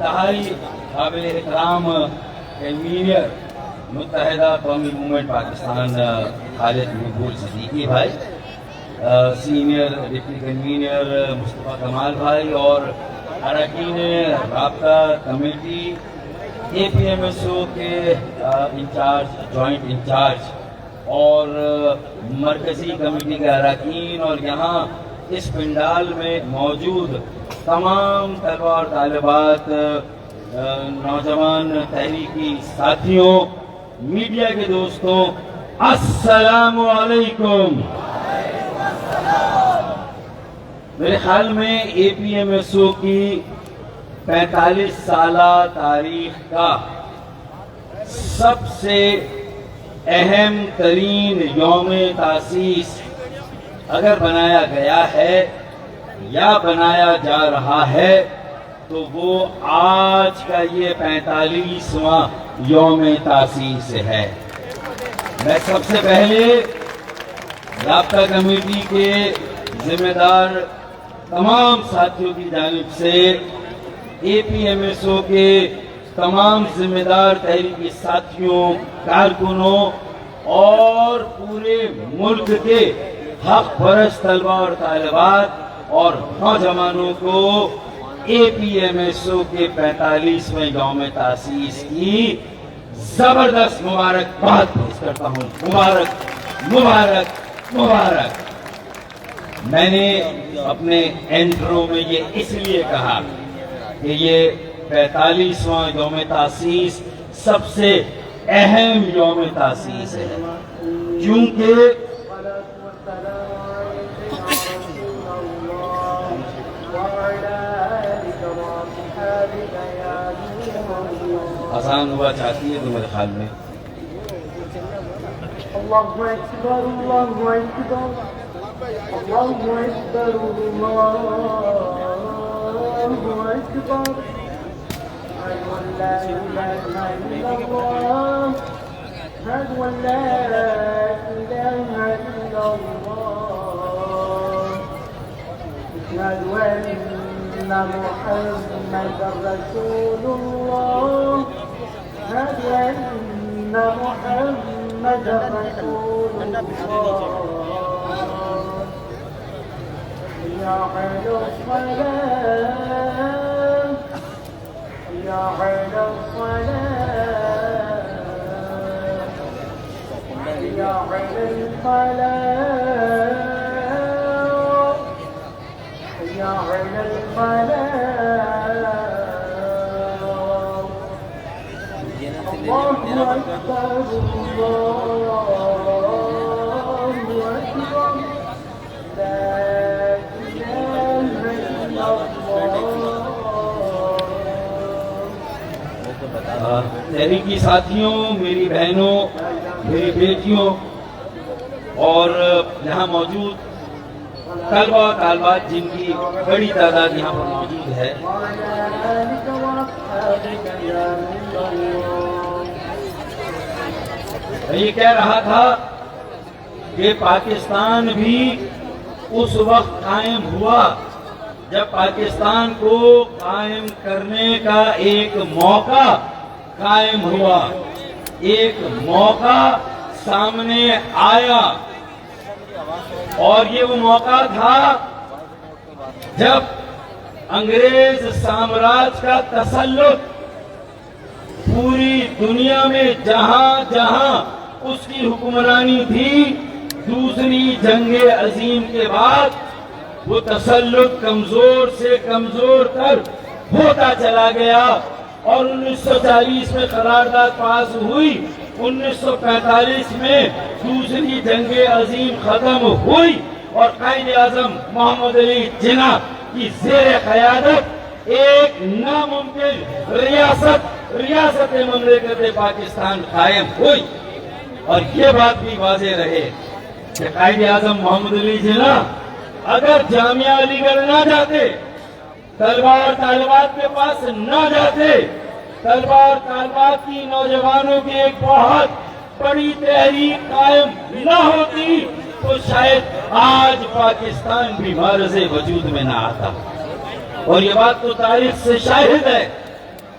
انتہائی قابل احترام کنوینر متحدہ قومی موومنٹ پاکستان خالد مقبول صدیقی بھائی، سینئر ڈپٹی کنوینر مصطفیٰ کمال بھائی اور اراکین رابطہ کمیٹی اے پی ایم ایس او کے انچارج، جوائنٹ انچارج اور مرکزی کمیٹی کے اراکین اور یہاں اس پنڈال میں موجود تمام طلباء اور طالبات، نوجوان تحریکی ساتھیوں، میڈیا کے دوستوں، السلام علیکم۔ میرے خیال میں اے پی ایم ایس او کی 45 سالہ تاریخ کا سب سے اہم ترین یوم تاسیس اگر بنایا گیا ہے یا بنایا جا رہا ہے تو وہ آج کا یہ 45واں یوم تاسیس ہے۔ میں سب سے پہلے رابطہ کمیٹی کے ذمہ دار تمام ساتھیوں کی جانب سے، اے پی ایم ایس او کے تمام ذمہ دار تحریکی ساتھیوں، کارکنوں اور پورے ملک کے حق پرست طلباء اور طالبات اور نوجوانوں کو اے پی ایم ایس او کے 45ویں یوم تاسیس کی زبردست مبارکباد پیش کرتا ہوں۔ مبارک مبارک مبارک۔ میں نے اپنے انٹرو میں یہ اس لیے کہا کہ یہ 45واں یوم تاسیس سب سے اہم یوم تاسیس ہے، کیونکہ آسان ہوا چاہتی ہے تو میرے خیال میں اللہ اکبر، اللہ اکبر، اللہ اکبر، اللہ اکبر، أشهد أن لا إله إلا الله، أشهد أن لا إله إلا الله، أشهد أن محمدا رسول الله، أشهد أن محمدا رسول الله، حي على الصلاة، حي على الصلاة، حي على الفلاح، حي على الفلاح، الله أكبر، الله أكبر، لا إله إلا الله۔ تحریکی ساتھیوں، میری بہنوں، میری بیٹیوں اور یہاں موجود طلباء و طالبات جن کی بڑی تعداد یہاں پر موجود ہے، میں یہ کہہ رہا تھا کہ پاکستان بھی اس وقت قائم ہوا جب پاکستان کو قائم کرنے کا ایک موقع قائم ہوا، ایک موقع سامنے آیا، اور یہ وہ موقع تھا جب انگریز سامراج کا تسلط پوری دنیا میں جہاں جہاں اس کی حکمرانی تھی، دوسری جنگ عظیم کے بعد وہ تسلط کمزور سے کمزور تر ہوتا چلا گیا، اور 1940 میں قرارداد پاس ہوئی، 1945 میں دوسری جنگ عظیم ختم ہوئی، اور قائد اعظم محمد علی جناح کی زیر قیادت ایک ناممکن ریاست مملکت پاکستان قائم ہوئی۔ اور یہ بات بھی واضح رہے کہ قائد اعظم محمد علی جناح اگر جامعہ علی گڑھ نہ جاتے، طلباء اور طالبات کے پاس نہ جاتے، طلباء اور طالبات کی نوجوانوں کی ایک بہت بڑی تحریک قائم نہ ہوتی، تو شاید آج پاکستان بھی معرض وجود میں نہ آتا۔ اور یہ بات تو تاریخ سے شاہد ہے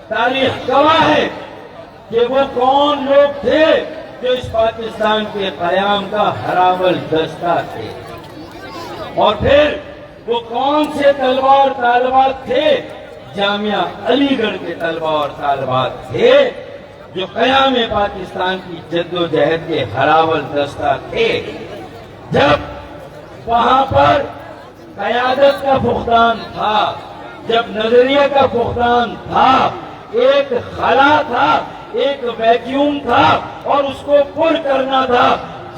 تاریخ گواہ ہے کہ وہ کون لوگ تھے جو اس پاکستان کے قیام کا ہراول دستہ تھے، اور پھر وہ کون سے طلبہ اور طالبات تھے، جامعہ علی گڑھ کے طلبہ اور طالبات تھے جو قیام پاکستان کی جد و جہد کے ہراول دستہ تھے۔ جب وہاں پر قیادت کا فقدان تھا، جب نظریہ کا فقدان تھا، ایک خلا تھا، ایک ویکیوم تھا اور اس کو پر کرنا تھا،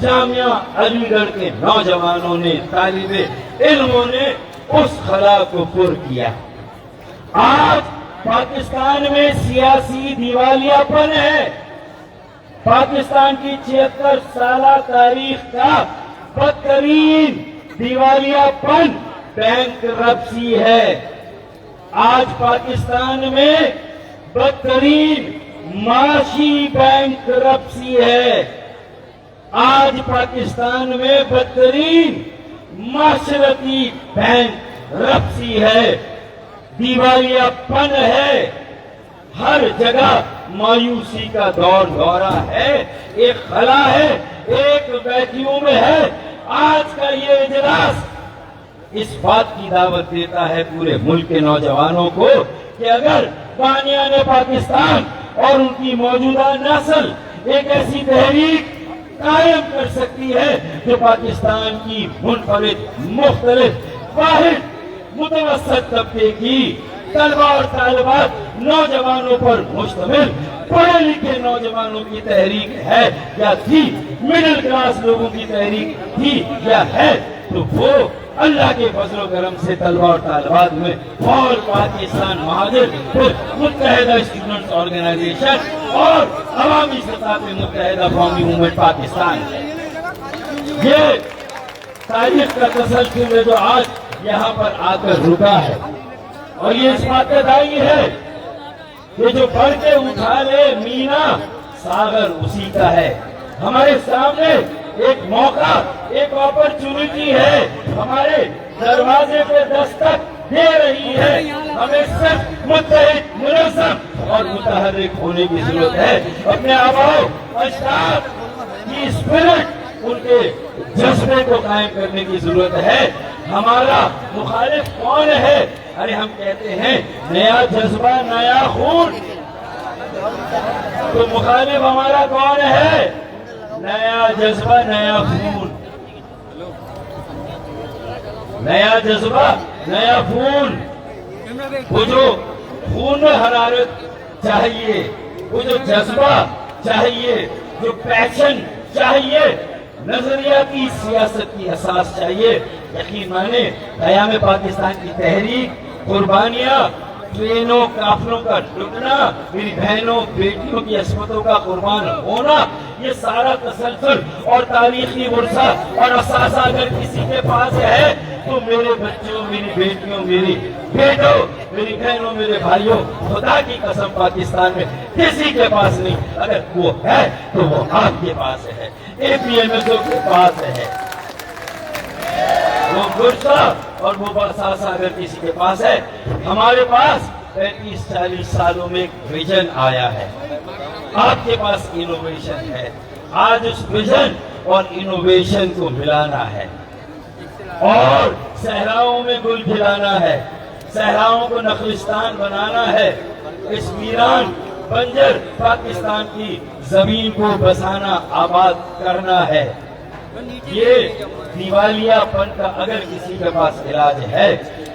جامعہ علی گڑھ کے نوجوانوں نے، طالب علموں نے اس خلا کو پر کیا۔ آج پاکستان میں سیاسی دیوالیہ پن ہے۔ پاکستان کی 76 سالہ تاریخ کا بدترین دیوالیہ پن بینک رپسی ہے۔ آج پاکستان میں بدترین معاشی بینک رپسی ہے۔ آج پاکستان میں بدترین معاشرتی بینک رپسی ہے، دیوالیہ پن ہے، ہر جگہ مایوسی کا دور دورہ ہے، ایک خلا ہے، ایک ویکیوم ہے۔ آج کا یہ اجلاس اس بات کی دعوت دیتا ہے پورے ملک کے نوجوانوں کو کہ اگر بانیان پاکستان اور ان کی موجودہ نسل ایک ایسی تحریک قائم کر سکتی ہے جو پاکستان کی منفرد، مختلف، واحد متوسط طبقے کی طلبہ اور طالبات نوجوانوں پر مشتمل پڑھے لکھے نوجوانوں کی تحریک ہے یا تھی، مڈل کلاس لوگوں کی تحریک تھی یا ہے، تو وہ اللہ کے فضل و کرم سے طلبہ اور طالبات میں آل پاکستان مہاجر، پھر متحدہ اسٹوڈنٹس آرگنائزیشن اور عوامی سطح پہ متحدہ قومی موومنٹ پاکستان ہے۔ یہ تاریخ کا تسلسل ہے جو آج یہاں پر آ کر رکا ہے، اور یہ اس بات کا دائی ہے کہ جو بڑھ کے اٹھا لے مینا ساغر اسی کا ہے۔ ہمارے سامنے ایک موقع، ایک اپرچونٹی ہے، ہمارے دروازے پہ دستک دے رہی ہے۔ ہمیں صرف متحد، منظم اور متحرک ہونے کی ضرورت ہے۔ اپنے آباؤ اجداد کی اسپرٹ، ان کے جذبے کو قائم کرنے کی ضرورت ہے۔ ہمارا مخالف کون ہے؟ ارے ہم کہتے ہیں نیا جذبہ، نیا خون، تو مخالف ہمارا کون ہے؟ نیا جذبہ، نیا خون، نیا جذبہ، نیا خون۔ وہ جو خون میں حرارت چاہیے، وہ جو جذبہ چاہیے، جو پیشن چاہیے، نظریاتی سیاست کی اساس چاہیے، یقین مانے قیام پاکستان کی تحریک، قربانیاں، ٹرینوں کافلوں کا لٹنا، میری بہنوں بیٹیوں کی عصمتوں کا قربان ہونا، یہ سارا تسلسل اور تاریخی ورثہ اور اثاثہ اگر کسی کے پاس ہے تو میرے بچوں، میری بیٹیوں، میری بیٹوں، میری بہنوں، میرے بھائیوں، خدا کی قسم پاکستان میں کسی کے پاس نہیں۔ اگر وہ ہے تو وہ آپ کے پاس ہے، اے پی ایم ایس او کے پاس ہے۔ وہ ورثہ اور وہ اثاثہ اگر کسی کے پاس ہے، ہمارے پاس 35-40 سالوں میں ایک ویژن آیا ہے، آپ کے پاس انوویشن ہے۔ آج اس ویژن اور انوویشن کو ملانا ہے اور صحراؤں میں گل کھلانا ہے، صحراؤں کو نخلستان بنانا ہے، اس ویران بنجر پاکستان کی زمین کو بسانا، آباد کرنا ہے۔ یہ دیوالیہ پن کا اگر کسی کے پاس علاج ہے،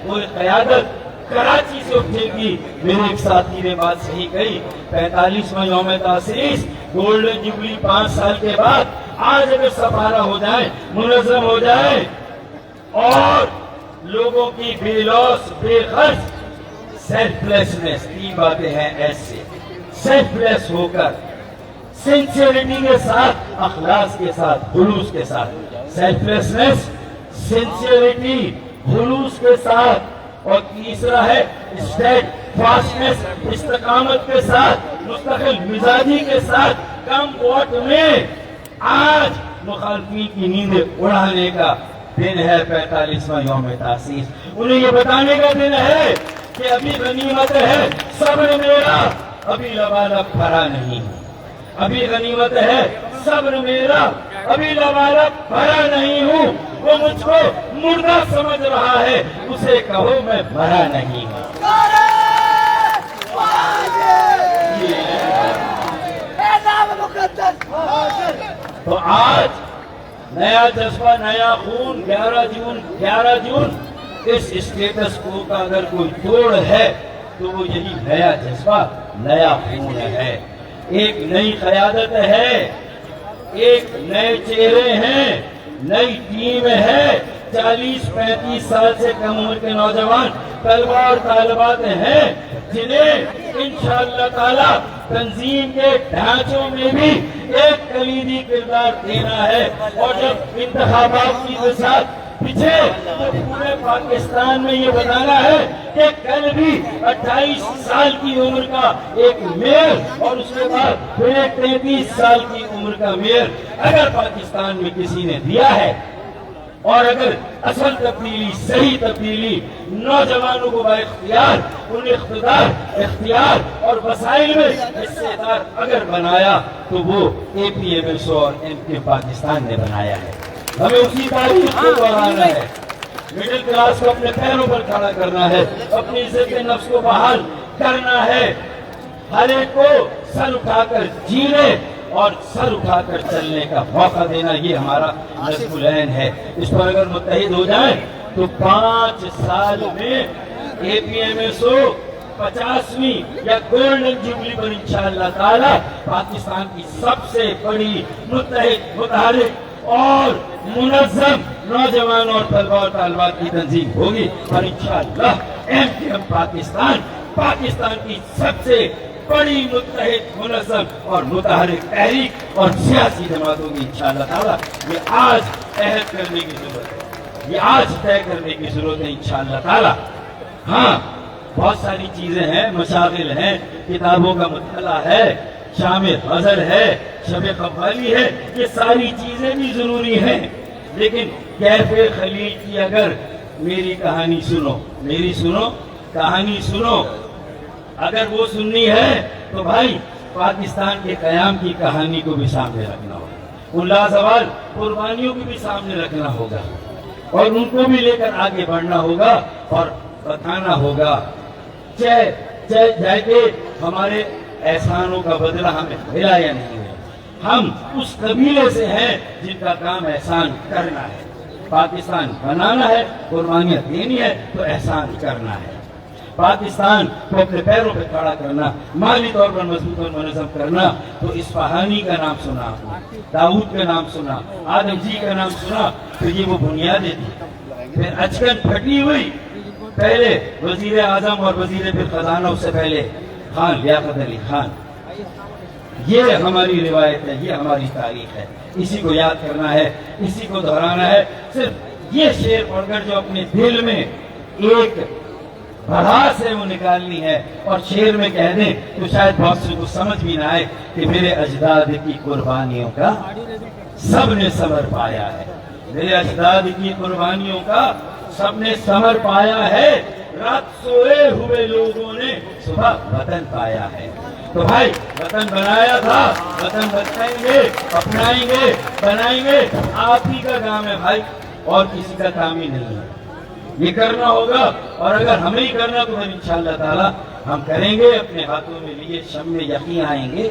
وہ قیادت کراچی سے اٹھے گی۔ میرے ایک ساتھی نے بات صحیح کہی، 45واں یوم تاسیس، گولڈن جوبلی 5 سال کے بعد آج اگر سپارہ ہو جائے، منظم ہو جائے اور لوگوں کی بے لوس، بے خرچ، سیلف لیسنس، 3 باتیں ہیں ایسے، سیلف لیس ہو کر، سنسیئرٹی کے ساتھ، اخلاص کے ساتھ، خلوص کے ساتھ، سیلف لیسنس، سنسیئرٹی، خلوص کے ساتھ، اور تیسرا ہے اسٹیڈ فاسٹنس، استقامت کے ساتھ، مستقل مزاجی کے ساتھ، کم وقت میں آج مخالفین کی نیندیں اڑانے کا دن ہے 45واں یوم تاسیس۔ انہیں یہ بتانے کا دن ہے کہ ابھی غنیمت ہے، صبر میرا ابھی لبالب بھرا نہیں ہوں، ابھی غنیمت ہے صبر میرا، ابھی لبالب بھرا نہیں ہوں، وہ مجھ کو مردہ سمجھ رہا ہے، اسے کہو میں مرا نہیں ہوں۔ تو آج نیا جذبہ، نیا خون، 11 جون اس اسٹیٹس کو کا اگر کوئی توڑ ہے تو وہ یہی نیا جذبہ، نیا خون ہے، ایک نئی قیادت ہے، ایک نئے چہرے ہیں، نئی ٹیم ہے، 40-35 سال سے کم عمر کے نوجوان طلبہ اور طالبات ہیں جنہیں انشاءاللہ تعالی تنظیم کے ڈھانچوں میں بھی ایک کلیدی کردار دینا ہے، اور جب انتخابات کی وسعت پیچھے تو پورے پاکستان میں یہ بتانا ہے کہ کل بھی 28 سال کی عمر کا ایک میئر اور اس کے بعد پھر ایک 33 سال کی عمر کا میئر اگر پاکستان میں کسی نے دیا ہے، اور اگر اصل تبدیلی، صحیح تبدیلی نوجوانوں کو بااختیار ان اختیار اور وسائل میں حصے دار اگر بنایا تو وہ APMSO اور MK پاکستان نے بنایا ہے۔ ہمیں اسی تاریخ کو دہرانا ہے، مڈل کلاس کو اپنے پیروں پر کھڑا کرنا ہے، اپنی عزت نفس کو بحال کرنا ہے، ہر ایک کو سر اٹھا کر جینے اور سر اٹھا کر چلنے کا موقع دینا، یہ ہمارا نصب العین ہے۔ اس پر اگر متحد ہو جائیں تو 5 سال میں APMSO 50ویں یا گولڈن جوبلی پر انشاءاللہ تعالی پاکستان کی سب سے بڑی متحد، متحرک اور منظم نوجوان اور طلبہ اور طالبات کی تنظیم ہوگی، اور انشاءاللہ MKM پاکستان کی سب سے بڑی متحد، منظم اور متحرک تحریک اور سیاسی جماعت ہوگی انشاءاللہ تعالی۔ یہ آج عہد کرنے کی ضرورت ہے، یہ آج طے کرنے کی ضرورت ہے انشاءاللہ تعالی۔ ہاں بہت ساری چیزیں ہیں، مشاغل ہیں، کتابوں کا مطالعہ ہے، شام غزل ہے، شب قوالی ہے، یہ ساری چیزیں بھی ضروری ہیں، لیکن کیف خلیل کی اگر میری کہانی سنو، میری سنو، کہانی سنو، اگر وہ سننی ہے تو بھائی پاکستان کے قیام کی کہانی کو بھی سامنے رکھنا ہوگا، ان لازوال قربانیوں کو بھی سامنے رکھنا ہوگا، اور ان کو بھی لے کر آگے بڑھنا ہوگا اور بتانا ہوگا، چاہے کہ ہمارے احسانوں کا بدلہ ہمیں ملا یا نہیں ہے، ہم اس قبیلے سے ہیں جن کا کام احسان کرنا ہے، پاکستان بنانا ہے، قربانیاں دینی ہے تو احسان کرنا ہے، پاکستان کو اپنے پیروں پہ کھڑا کرنا، مالی طور پر مضبوط اور منظم کرنا۔ تو اصفہانی کا نام سنا آپ نے، داؤد کا نام سنا، آدم جی کا نام سنا، تو یہ وہ بنیادیں تھی، پھر اچکن پھٹی ہوئی، پہلے وزیر اعظم اور وزیر پھر خزانہ، اس سے پہلے خان لیاقت علی خان۔ یہ ہماری روایت ہے، یہ ہماری تاریخ ہے، اسی کو یاد کرنا ہے، اسی کو دہرانا ہے۔ صرف یہ شعر پڑھ کر جو اپنے دل میں ایک بھڑاس ہے وہ نکالنی ہے، اور شعر میں کہہ دیں تو شاید بہت سے کو سمجھ بھی نہ آئے کہ میرے اجداد کی قربانیوں کا سب نے ثمر پایا ہے، میرے اجداد کی قربانیوں کا سب نے ثمر پایا ہے، رات سوئے ہوئے لوگوں نے صبح وطن پایا ہے۔ تو بھائی وطن بنایا تھا، وطن بچائیں گے، اپنائیں گے، بنائیں گے، آپ ہی کا کام ہے بھائی، اور کسی کا کام ہی نہیں ہے، یہ کرنا ہوگا، اور اگر ہمیں ہی کرنا تو پھر انشاءاللہ تعالی ہم کریں گے، اپنے ہاتھوں میں لیے شمع یقین آئیں گے،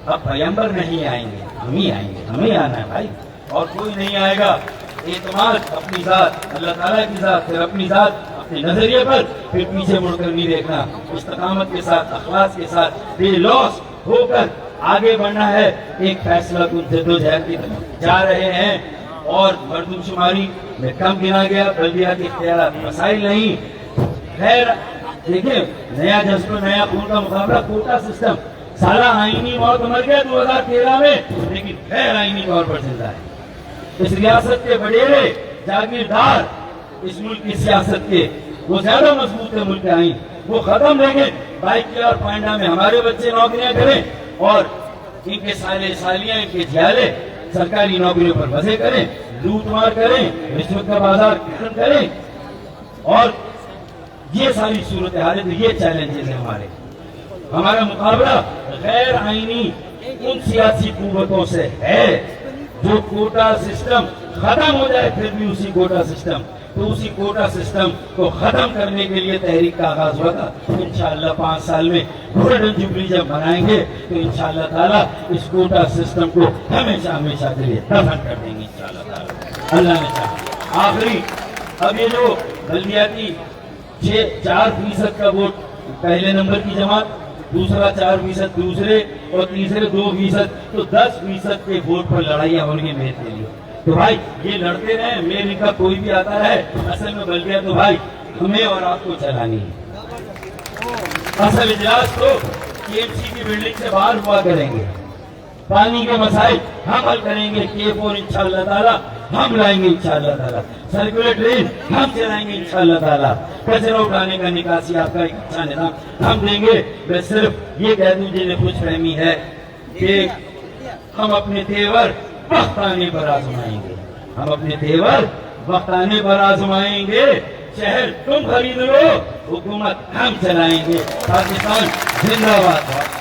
اب پیغمبر نہیں آئیں گے، ہم ہی آئیں گے، ہمیں آنا ہے بھائی، اور کوئی نہیں آئے گا۔ اعتماد اپنی ذات، اللہ تعالیٰ کی ذات، پھر اپنی ذات، اپنے نظریے پر، پھر پیچھے مڑ کر نہیں دیکھنا، استقامت کے ساتھ، اخلاص کے ساتھ، بے لوث ہو کر آگے بڑھنا ہے۔ ایک فیصلہ کن جدوجہد کی طرف جا رہے ہیں، اور مردم شماری میں کم گنا گیا، بلدیاتی اختیارات مسائل نہیں، خیر دیکھیں نیا جذبہ، نیا خون کا مقابلہ، کوٹا سسٹم سالہ آئینی موت مر گیا 2013 میں، لیکن غیر آئینی طور پر زندہ ہے۔ اس ریاست کے وڈیرے، جاگیردار اس ملک کی سیاست کے، وہ زیادہ مضبوط ہے ملک آئین، وہ ختم دیکھیں، بائکیا اور پانڈا میں ہمارے بچے نوکریاں کریں، اور ان کے سالے سالیاں، ان کے جھیالے سرکاری نوکریوں پر مزے کریں، لوٹ مار کریں، رشوت کا بازار گرم کریں، اور یہ ساری صورتحالیں، تو یہ چیلنجز ہیں ہمارے۔ ہمارا مقابلہ غیر آئینی ان سیاسی قوتوں سے ہے جو کوٹا سسٹم ختم ہو جائے پھر بھی اسی کوٹا سسٹم، تو اسی کوٹا سسٹم کو ختم کرنے کے لیے تحریک کا آغاز ہوا تھا۔ انشاءاللہ 5 سال میں گولڈن جوبلی جب منائیں گے تو انشاءاللہ تعالیٰ اس کوٹا سسٹم کو ہمیشہ ہمیشہ کے لیے دفن کر دیں گے انشاءاللہ تعالیٰ، اللہ نے چاہا۔ آخری اب یہ جو بلدیاتی 4% کا ووٹ پہلے نمبر کی جماعت، دوسرا 4% دوسرے اور تیسرے 2%، تو 10% کے ووٹ پر لڑائیاں ہو رہی ہیں میرے لیے۔ تو بھائی یہ لڑتے رہے، میرے کا کوئی بھی آتا ہے، اصل میں بلدیا تو بھائی ہمیں اور آپ کو چلانی ہے۔ اصل اجلاس تو KMC کی بلڈنگ سے باہر ہوا کریں گے، پانی کے مسائل ہم حل کریں گے، K4 انشاءاللہ تعالیٰ ہم لائیں گے انشاءاللہ تعالیٰ، سرکولر ڈرین ہم چلائیں گے انشاءاللہ تعالیٰ، کچرا اٹھانے کا نکاسی آپ کا ایک اچھا نظام ہم دیں گے۔ میں صرف یہ کہہ دوں جنہیں خوش فہمی ہے کہ ہم اپنے تیور وقت آنے پر آزمائیں گے، ہم اپنے تیور وقت آنے پر آزمائیں گے، شہر تم خرید لو، حکومت ہم چلائیں گے۔ پاکستان زندہ باد۔